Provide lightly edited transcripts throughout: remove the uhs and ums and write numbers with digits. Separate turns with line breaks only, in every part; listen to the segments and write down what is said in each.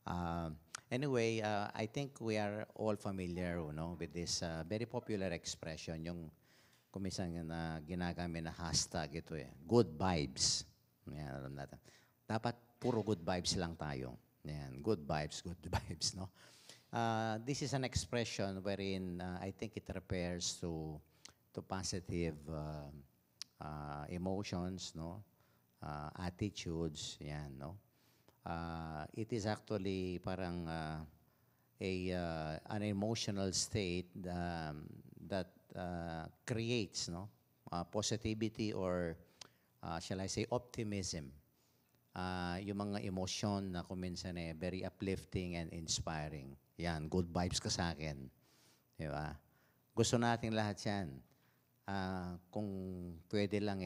Um, anyway, I think we are all familiar, with this very popular expression, yung kumisang na ginagamit na hashtag ito good vibes. Yan, alam natin. Dapat puro good vibes lang tayo. Yan, good vibes, good vibes, no? This is an expression wherein I think it refers to positive emotions, no? Attitudes, yan, no? It is actually parang an emotional state that creates, no, positivity or shall I say optimism. Yung mga emosyon na kuminsan very uplifting and inspiring. Yan, good vibes ka sa akin. Di ba? Gusto natin lahat yan. Kung pwede lang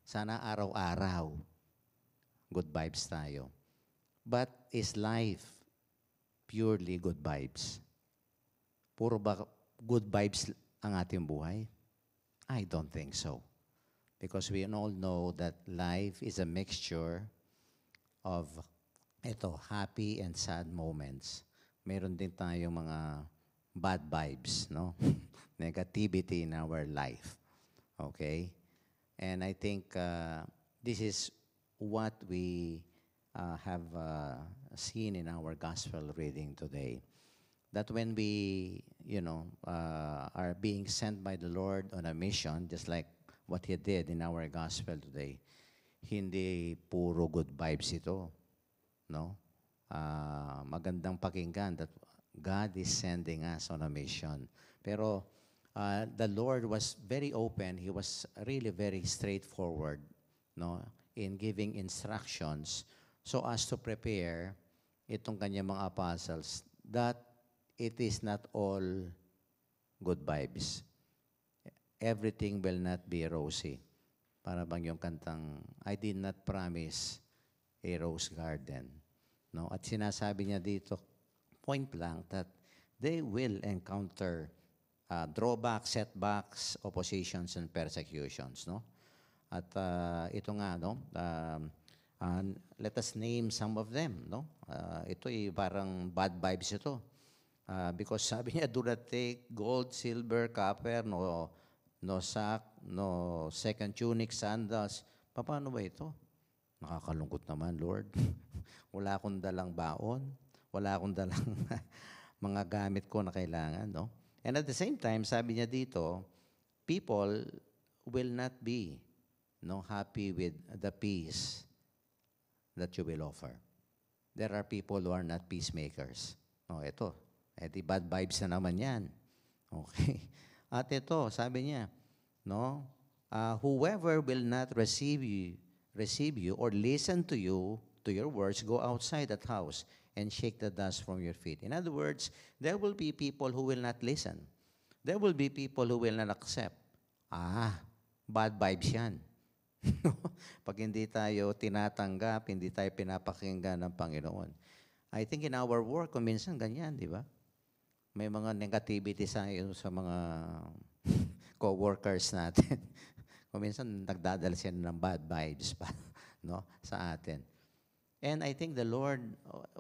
sana araw-araw, good vibes tayo. But is life purely good vibes? Puro ba good vibes ang ating buhay? I don't think so. Because we all know that life is a mixture of happy and sad moments. Meron din tayong mga bad vibes, no? Negativity in our life. Okay? And I think this is what we have seen in our gospel reading today. That when we, are being sent by the Lord on a mission, just like what He did in our gospel today, hindi puro good vibes ito, no? Magandang pakinggan that God is sending us on a mission. Pero the Lord was very open. He was really very straightforward, no, in giving instructions so as to prepare itong kanyang mga apostles that it is not all good vibes. Everything will not be rosy. Para bang yung kantang, I did not promise a rose garden. No? At sinasabi niya dito, point blank, that they will encounter drawbacks, setbacks, oppositions, and persecutions. No? At ito nga, no? Let us name some of them. No? Ito parang bad vibes ito. Because sabi niya, do not take gold, silver, copper, no sack, no second tunic, sandals. Paano ba ito? Nakakalungkot naman, Lord. Wala akong dalang baon. Wala akong dalang mga gamit ko na kailangan, no? And at the same time, sabi niya dito, people will not be happy with the peace that you will offer. There are people who are not peacemakers. No, ito. Di bad vibes na naman yan. Okay. At ito, sabi niya, no, whoever will not receive you or listen to your words, go outside that house and shake the dust from your feet. In other words, there will be people who will not listen. There will be people who will not accept. Bad vibes yan. Pag hindi tayo tinatanggap, hindi tayo pinapakinggan ng Panginoon. I think in our work, kung minsan ganyan, di ba? May mga negativity sa mga co-workers natin. Kung minsan nagdadala siya ng bad vibes pa, no, sa atin. And I think the Lord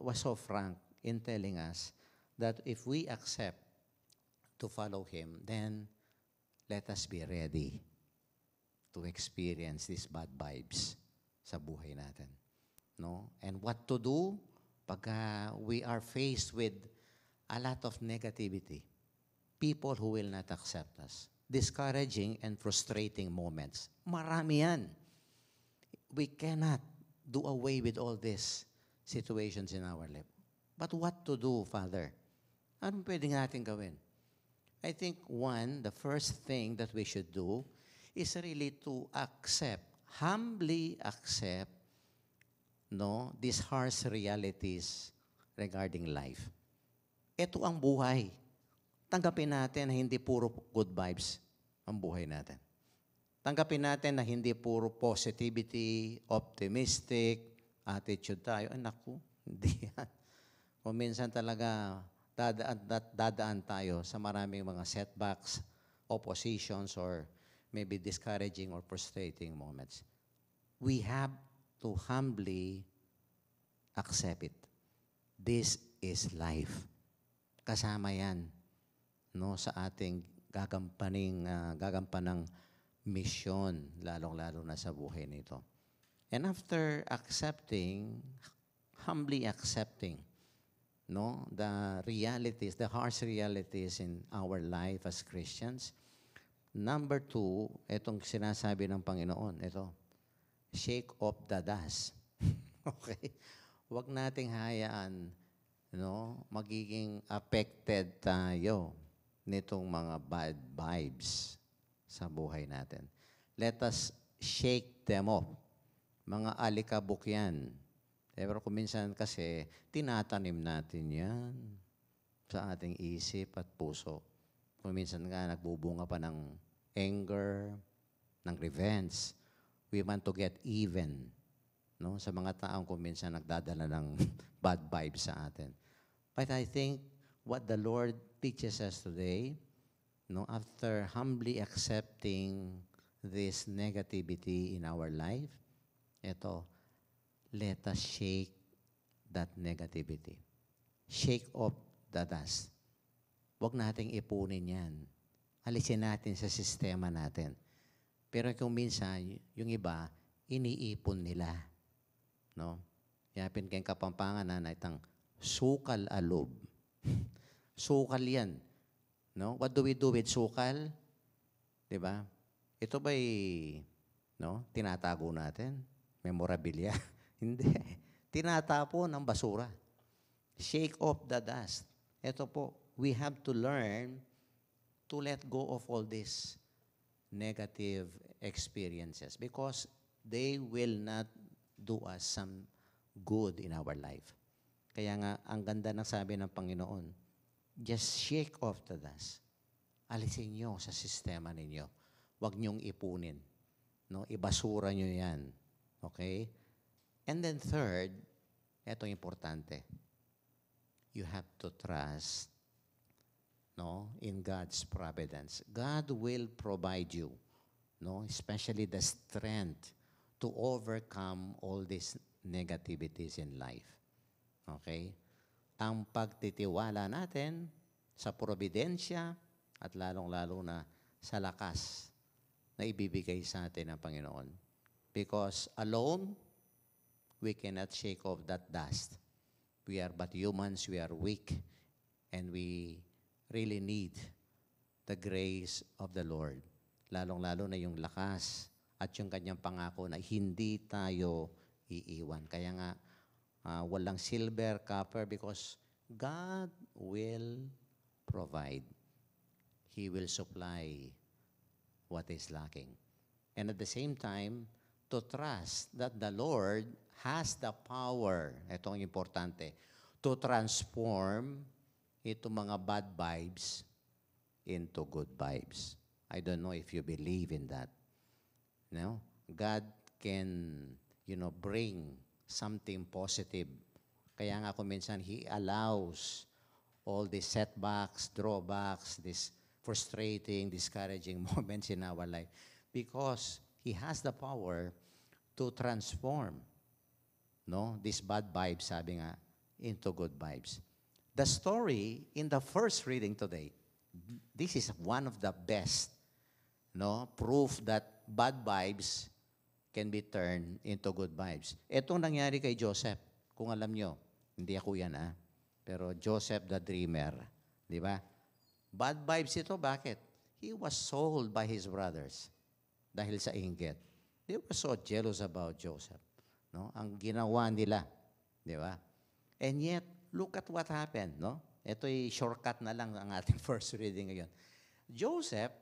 was so frank in telling us that if we accept to follow Him, then let us be ready to experience these bad vibes sa buhay natin. No? And what to do pag we are faced with a lot of negativity, people who will not accept us, discouraging and frustrating moments. Marami yan. We cannot do away with all these situations in our life. But what to do, Father? Ano pwede natin gawin? I think the first thing that we should do is really to humbly accept, these harsh realities regarding life. Ito ang buhay. Tanggapin natin na hindi puro good vibes ang buhay natin. Tanggapin natin na hindi puro positivity, optimistic, attitude tayo. Naku, hindi yan. Kung minsan talaga dadaan tayo sa maraming mga setbacks, oppositions, or maybe discouraging or frustrating moments. We have to humbly accept it. This is life. Kasama yan, no, sa ating gagampanang misyon, lalong-lalo na sa buhay nito. And after humbly accepting, no, the realities, the harsh realities in our life as Christians, number 2, itong sinasabi ng Panginoon, ito, shake off the dust. Okay? Huwag nating hayaan, no, magiging affected tayo nitong mga bad vibes sa buhay natin. Let us shake them off. Mga alikabok yan. Pero kung minsan kasi, tinatanim natin yan sa ating isip at puso. Kung minsan nga, nagbubunga pa ng anger, ng revenge. We want to get even, no, sa mga taong kung minsan nagdadala ng bad vibes sa atin. But I think what the Lord teaches us today, no, after humbly accepting this negativity in our life, ito, let us shake that negativity. Shake off the dust. Huwag nating ipunin yan. Alisin natin sa sistema natin. Pero kung minsan, yung iba, iniipon nila. No? Yapin kayong Kapampangan na itang sukal alob. Sukal yan. No? What do we do with sukal? Diba? Ito ba'y tinatago natin? Memorabilia? Hindi. Tinatapon ng basura. Shake off the dust. Ito po, we have to learn to let go of all these negative experiences because they will not do us some good in our life. Kaya nga, ang ganda ng sabi ng Panginoon, just shake off the dust. Alisin nyo sa sistema ninyo. Huwag nyong ipunin. No? Ibasura nyo yan. Okay? And then third, ito importante. You have to trust, no, in God's providence. God will provide you, no, especially the strength to overcome all these negativities in life. Okay? Ang pagtitiwala natin sa providensya at lalong-lalo na sa lakas na ibibigay sa atin ng Panginoon. Because alone, we cannot shake off that dust. We are but humans, we are weak, and we really need the grace of the Lord. Lalong-lalo na yung lakas at yung kanyang pangako na hindi tayo iiwan. Kaya nga, walang silver, copper, because God will provide. He will supply what is lacking. And at the same time, to trust that the Lord has the power, ito ang importante, to transform itong mga bad vibes into good vibes. I don't know if you believe in that. No? God can, bring something positive. Kaya nga kung minsan, He allows all these setbacks, drawbacks, these frustrating, discouraging moments in our life because He has the power to transform, no, these bad vibes, sabi nga, into good vibes. The story in the first reading today, this is one of the best, no, proof that bad vibes can be turned into good vibes. Itong nangyari kay Joseph, kung alam nyo, hindi ako yan pero Joseph the dreamer, di ba? Bad vibes ito, bakit? He was sold by his brothers dahil sa inggit. They were so jealous about Joseph. No? Ang ginawa nila, di ba? And yet, look at what happened, no? Ito'y shortcut na lang ang ating first reading ngayon. Joseph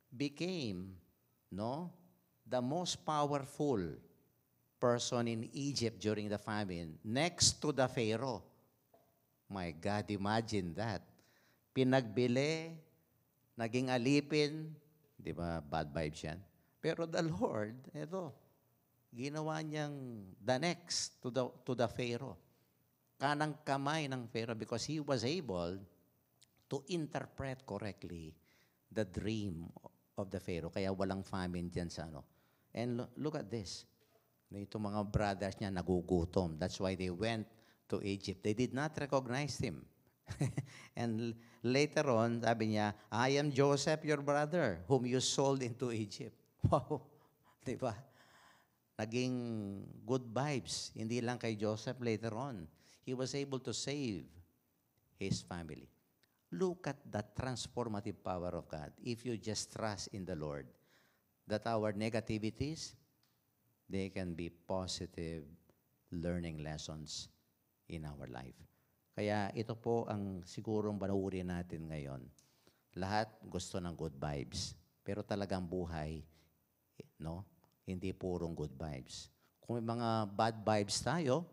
became, no, the most powerful person in Egypt during the famine, next to the Pharaoh. My God, imagine that. Pinagbili, naging alipin, di ba, bad vibes yan. Pero the Lord, ito, ginawa niyang the next to the Pharaoh. Kanang kamay ng Pharaoh because he was able to interpret correctly the dream of the Pharaoh. Kaya walang famine dyan sa ano. And look at this. Itong mga brothers niya nagugutom. That's why they went to Egypt. They did not recognize him. And later on, sabi niya, I am Joseph, your brother, whom you sold into Egypt. Wow. Di ba? Naging good vibes. Hindi lang kay Joseph later on. He was able to save his family. Look at the transformative power of God. If you just trust in the Lord, that our negativities, they can be positive learning lessons in our life. Kaya ito po ang sigurong banuuri natin ngayon. Lahat gusto ng good vibes. Pero talagang buhay, no? Hindi purong good vibes. Kung may mga bad vibes tayo,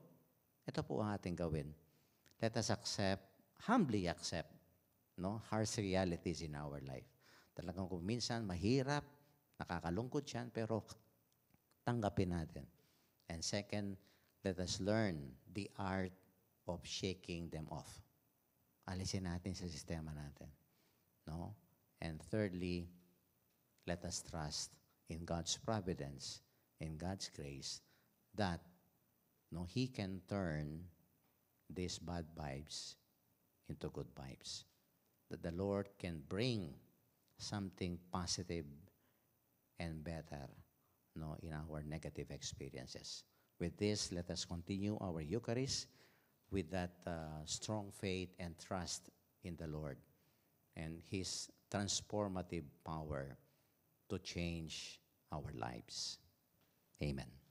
ito po ang ating gawin. Let us humbly accept, no, harsh realities in our life. Talagang kung minsan mahirap, nakakalungkot yan, pero tanggapin natin. And second, let us learn the art of shaking them off. Alisin natin sa sistema natin. No? And thirdly, let us trust in God's providence, in God's grace, that no, He can turn these bad vibes into good vibes. That the Lord can bring something positive and better, no, in our negative experiences. With this, let us continue our Eucharist with that strong faith and trust in the Lord and His transformative power to change our lives. Amen.